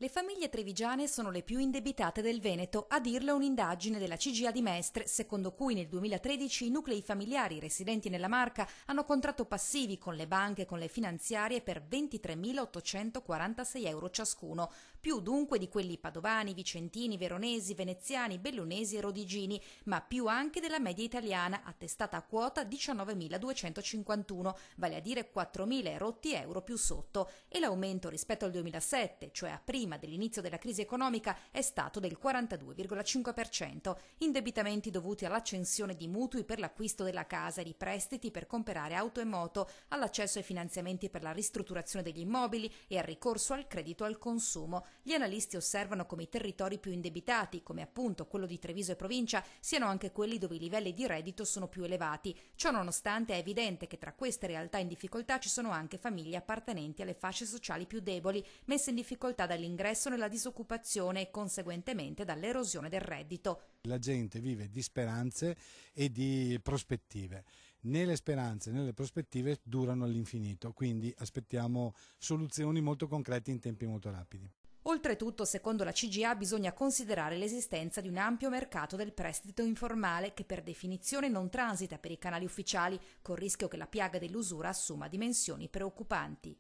Le famiglie trevigiane sono le più indebitate del Veneto, a dirlo un'indagine della CGIA di Mestre, secondo cui nel 2013 i nuclei familiari residenti nella Marca hanno contratto passivi con le banche e con le finanziarie per 23.846 euro ciascuno, più dunque di quelli padovani, vicentini, veronesi, veneziani, bellunesi e rodigini, ma più anche della media italiana, attestata a quota 19.251, vale a dire 4.000 rotti euro più sotto, e l'aumento rispetto al 2007, cioè a prima dell'inizio della crisi economica, è stato del 42,5%, indebitamenti dovuti all'accensione di mutui per l'acquisto della casa e di prestiti per comprare auto e moto, all'accesso ai finanziamenti per la ristrutturazione degli immobili e al ricorso al credito al consumo. Gli analisti osservano come i territori più indebitati, come appunto quello di Treviso e provincia, siano anche quelli dove i livelli di reddito sono più elevati. Ciò nonostante è evidente che tra queste realtà in difficoltà ci sono anche famiglie appartenenti alle fasce sociali più deboli, messe in difficoltà dall'ingresso nella disoccupazione e conseguentemente dall'erosione del reddito. La gente vive di speranze e di prospettive. Né le speranze né le prospettive durano all'infinito, quindi aspettiamo soluzioni molto concrete in tempi molto rapidi. Oltretutto, secondo la CGIA, bisogna considerare l'esistenza di un ampio mercato del prestito informale che per definizione non transita per i canali ufficiali, col rischio che la piaga dell'usura assuma dimensioni preoccupanti.